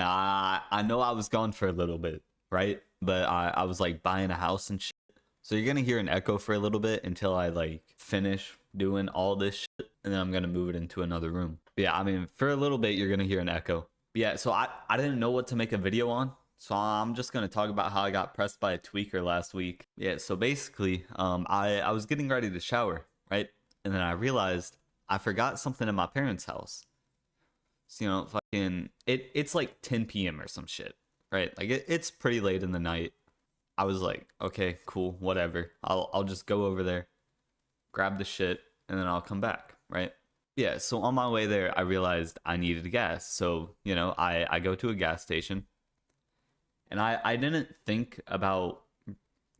I know I was gone for a little bit, right? But I was like buying a house and shit. So you're gonna hear an echo for a little bit until I like finish doing all this shit, and then I'm gonna move it into another room. But yeah, I mean, for a little bit you're gonna hear an echo. But yeah, so I didn't know what to make a video on, so I'm just gonna talk about how I got pressed by a tweaker last week. Yeah, so basically, I was getting ready to shower, right? And then I realized I forgot something in my parents' house. So, fucking it's like 10 p.m. or some shit, right? Like it's pretty late in the night. I was like, okay, cool, whatever. I'll just go over there, grab the shit, and then I'll come back, right? Yeah, so on my way there, I realized I needed gas. So, I go to a gas station, and I didn't think about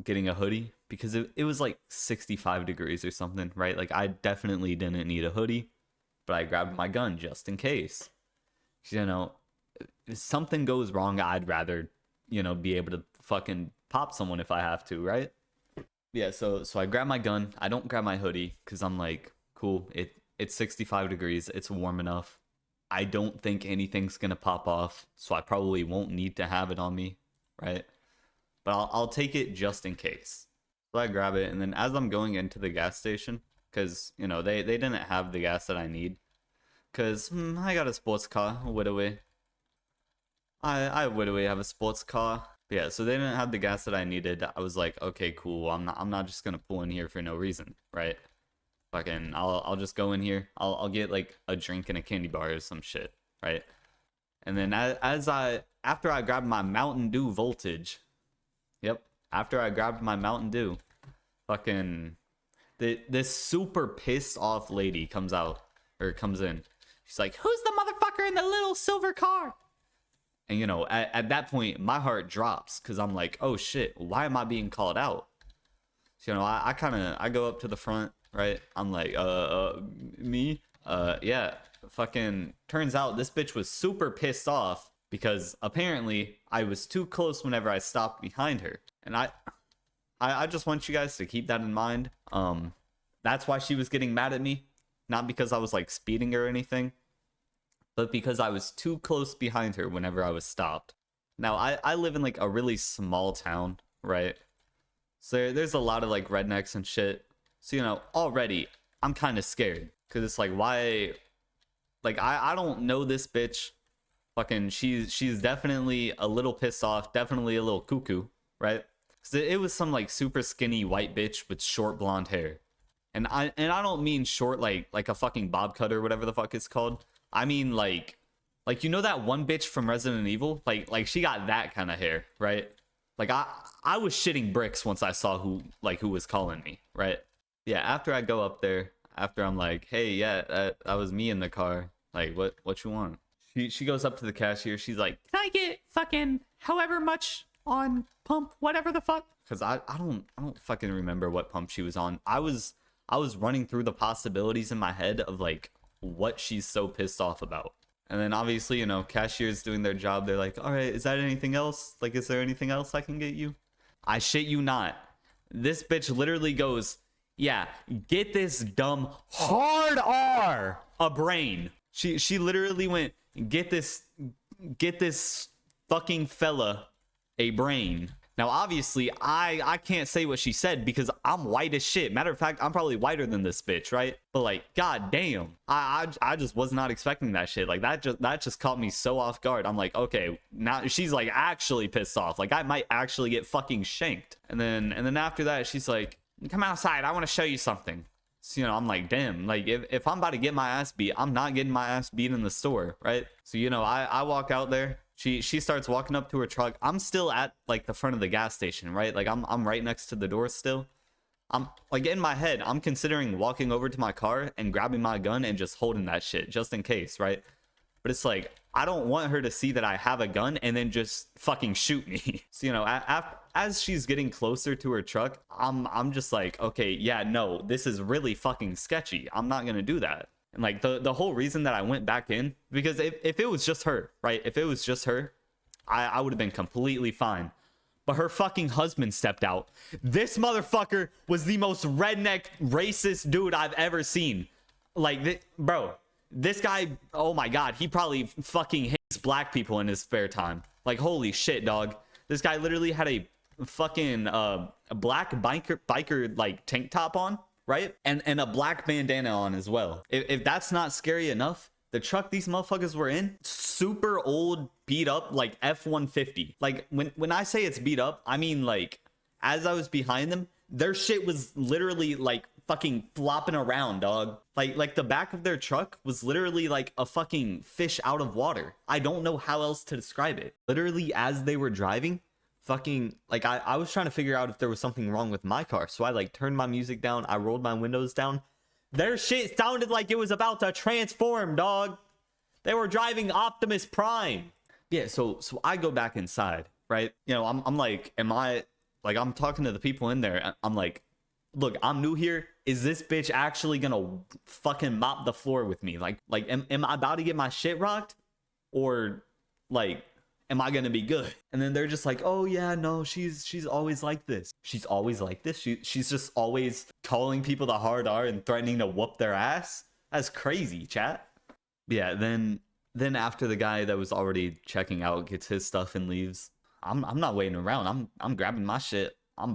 getting a hoodie because it was like 65 degrees or something, right? Like I definitely didn't need a hoodie, but I grabbed my gun just in case. If something goes wrong, I'd rather, be able to fucking pop someone if I have to, right? Yeah, so I grab my gun. I don't grab my hoodie because I'm like, cool, it's 65 degrees, it's warm enough. I don't think anything's gonna pop off, so I probably won't need to have it on me, right? But I'll take it just in case. So I grab it, and then as I'm going into the gas station, because they didn't have the gas that I need, because I got a sports car, Widoway. I Widoway have a sports car. But yeah, so they didn't have the gas that I needed. I was like, okay, cool. I'm not just gonna pull in here for no reason, right? Fucking, I'll just go in here. I'll get like a drink and a candy bar or some shit, right? And then after I grabbed my Mountain Dew Voltage, yep, after I grabbed my Mountain Dew, fucking, this super pissed off lady comes in. She's like, "Who's the motherfucker in the little silver car?" And at that point, my heart drops because I'm like, "Oh shit, why am I being called out?" So, I go up to the front, right? I'm like, me? Yeah. Fucking turns out this bitch was super pissed off because apparently I was too close whenever I stopped behind her. And I just want you guys to keep that in mind. That's why she was getting mad at me. Not because I was like speeding or anything, but because I was too close behind her whenever I was stopped. Now, I live in like a really small town, right? So there's a lot of like rednecks and shit. So, already I'm kind of scared because it's like, why? Like, I don't know this bitch. Fucking, she's definitely a little pissed off, definitely a little cuckoo, right? Because it was some like super skinny white bitch with short blonde hair. And I don't mean short like a fucking bob cut or whatever the fuck it's called. I mean like that one bitch from Resident Evil? Like she got that kind of hair, right? Like I was shitting bricks once I saw who was calling me, right? Yeah, after I go up there, after I'm like, "Hey, yeah, that was me in the car. Like, what you want?" She goes up to the cashier. She's like, "Can I get fucking however much on pump, whatever the fuck?" Cuz I don't fucking remember what pump she was on. I was running through the possibilities in my head of like what she's so pissed off about. And then obviously, cashiers doing their job. They're like, "All right, is that anything else? Like, is there anything else I can get you?" I shit you not. This bitch literally goes, "Yeah, get this dumb hard R a brain." She literally went, get this fucking fella a brain." Now, obviously, I can't say what she said because I'm white as shit. Matter of fact, I'm probably whiter than this bitch, right? But like, god damn, I just was not expecting that shit. Like that just caught me so off guard. I'm like, okay, now she's like actually pissed off. Like I might actually get fucking shanked. And then after that, she's like, "Come outside. I want to show you something." So, I'm like, damn, like if I'm about to get my ass beat, I'm not getting my ass beat in the store, right? So, I walk out there. She starts walking up to her truck. I'm still at like the front of the gas station, right? Like I'm right next to the door still. I'm like in my head, I'm considering walking over to my car and grabbing my gun and just holding that shit just in case, right? But it's like, I don't want her to see that I have a gun and then just fucking shoot me. So, as she's getting closer to her truck, I'm just like, okay, yeah, no, this is really fucking sketchy. I'm not gonna do that. And like the whole reason that I went back in, because if it was just her, right? If it was just her, I would have been completely fine. But her fucking husband stepped out. This motherfucker was the most redneck racist dude I've ever seen. Like, bro, this guy, oh my god, he probably fucking hates black people in his spare time. Like, holy shit, dog. This guy literally had a fucking a black biker like tank top on, right? And a black bandana on as well. If that's not scary enough, the truck these motherfuckers were in, super old, beat up, like F-150. Like, when I say it's beat up, I mean, like, as I was behind them, their shit was literally, like, fucking flopping around, dog. Like the back of their truck was literally like a fucking fish out of water. I don't know how else to describe it. Literally, as they were driving, fucking, like, I was trying to figure out if there was something wrong with my car. So I, like, turned my music down. I rolled my windows down. Their shit sounded like it was about to transform, dog. They were driving Optimus Prime. Yeah, so I go back inside, right? You know, I'm like, I'm talking to the people in there. I'm like, look, I'm new here. Is this bitch actually gonna fucking mop the floor with me? Like, am I about to get my shit rocked? Or, like, am I gonna be good? And then they're just like, oh yeah, no, she's always like this. She's always like this. She's just always calling people the hard R and threatening to whoop their ass. That's crazy, chat. Yeah, then after the guy that was already checking out gets his stuff and leaves, I'm not waiting around. I'm grabbing my shit. I'm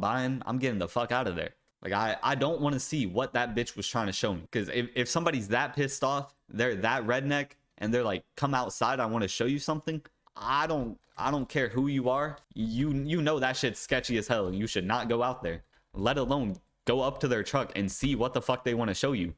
getting the fuck out of there. Like, I don't want to see what that bitch was trying to show me. Because if somebody's that pissed off, they're that redneck, and they're like, come outside, I want to show you something. I don't care who you are. You know that shit's sketchy as hell, and you should not go out there. Let alone go up to their truck and see what the fuck they want to show you.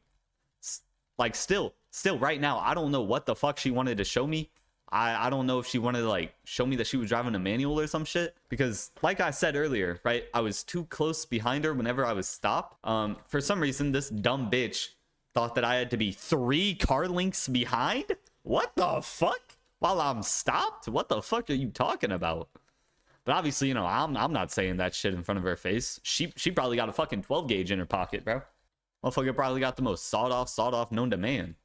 Like, still right now, I don't know what the fuck she wanted to show me. I don't know if she wanted to, like, show me that she was driving a manual or some shit. Because, like I said earlier, right, I was too close behind her whenever I was stopped. For some reason, this dumb bitch thought that I had to be 3 car lengths behind? What the fuck? While I'm stopped? What the fuck are you talking about? But obviously, you know, I'm not saying that shit in front of her face. She probably got a fucking 12 gauge in her pocket, bro. Motherfucker probably got the most sawed off known to man.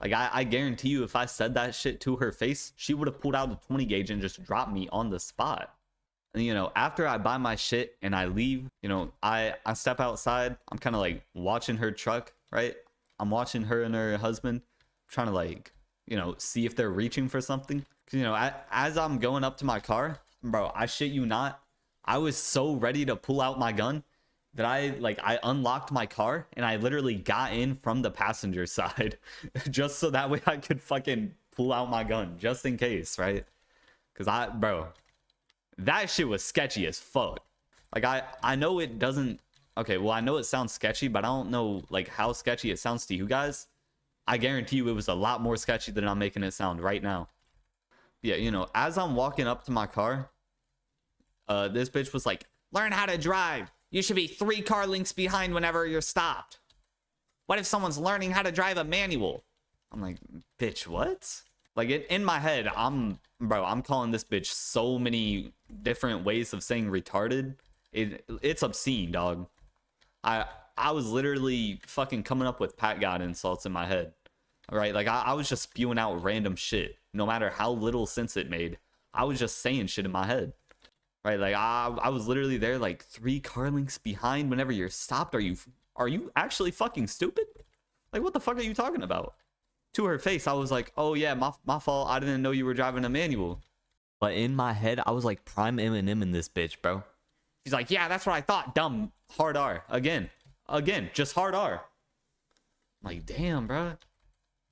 Like, I guarantee you, if I said that shit to her face, she would have pulled out a 20 gauge and just dropped me on the spot. And, you know, after I buy my shit and I leave, you know, I step outside. I'm kind of like watching her truck, right? I'm watching her and her husband, trying to, like, you know, see if they're reaching for something. Cause, you know, as I'm going up to my car, bro, I shit you not, I was so ready to pull out my gun that I unlocked my car and I literally got in from the passenger side just so that way I could fucking pull out my gun just in case, right? Cause bro, that shit was sketchy as fuck. Like, I know it doesn't, okay, well, I know it sounds sketchy, but I don't know, like, how sketchy it sounds to you guys. I guarantee you it was a lot more sketchy than I'm making it sound right now. Yeah, you know, as I'm walking up to my car, this bitch was like, learn how to drive. You should be 3 car lengths behind whenever you're stopped. What if someone's learning how to drive a manual? I'm like, bitch, what? Like, in my head, I'm calling this bitch so many different ways of saying retarded. It's obscene, dog. I was literally fucking coming up with Pat God insults in my head. All right, like, I was just spewing out random shit, no matter how little sense it made. I was just saying shit in my head. Right, like, I was literally there, like, 3 car lengths behind whenever you're stopped. Are you actually fucking stupid? Like, what the fuck are you talking about? To her face, I was like, oh yeah, my fault. I didn't know you were driving a manual. But in my head, I was like prime Eminem in this bitch, bro. She's like, yeah, that's what I thought. Dumb. Hard R. Again, just hard R. I'm like, damn, bro.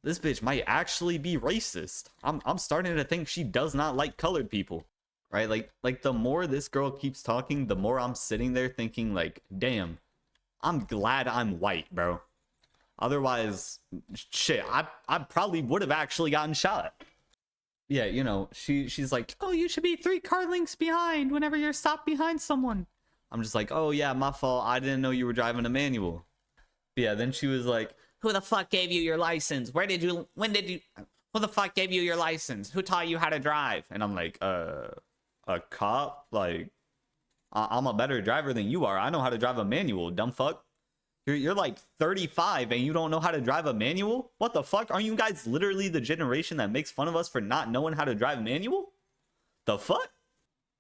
This bitch might actually be racist. I'm starting to think she does not like colored people. Right? Like the more this girl keeps talking, the more I'm sitting there thinking, like, damn, I'm glad I'm white, bro. Otherwise, shit, I probably would have actually gotten shot. Yeah, you know, she's like, oh, you should be 3 car lengths behind whenever you're stopped behind someone. I'm just like, oh yeah, my fault. I didn't know you were driving a manual. But yeah, then she was like, who the fuck gave you your license? When did you, who the fuck gave you your license? Who taught you how to drive? And I'm like, a cop? Like, I'm a better driver than you are. I know how to drive a manual, dumb fuck. You're like 35 and you don't know how to drive a manual? What the fuck? Aren't you guys literally the generation that makes fun of us for not knowing how to drive manual? The fuck?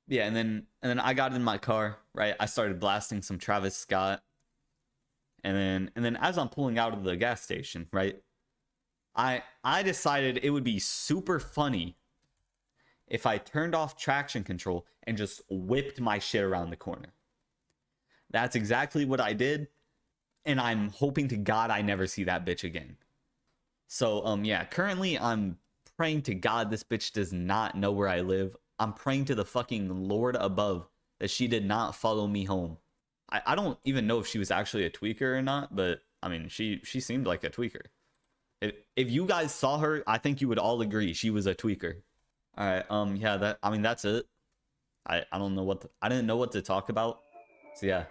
Yeah, and then I got in my car, right? I started blasting some Travis Scott. And then as I'm pulling out of the gas station, right? I decided it would be super funny if I turned off traction control and just whipped my shit around the corner. That's exactly what I did, and I'm hoping to God I never see that bitch again. So, yeah, currently I'm praying to God this bitch does not know where I live. I'm praying to the fucking Lord above that she did not follow me home. I don't even know if she was actually a tweaker or not, but I mean, she seemed like a tweaker. If you guys saw her, I think you would all agree she was a tweaker. All right, yeah, that's it. I don't know I didn't know what to talk about. So yeah.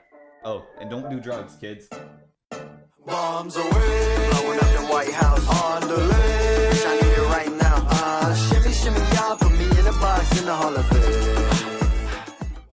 Oh, and don't do drugs, kids. Bombs away, blowing up the White House on the list. I need it right now. Shimmy, shimmy, y'all put me in a box in the Hall of Fame.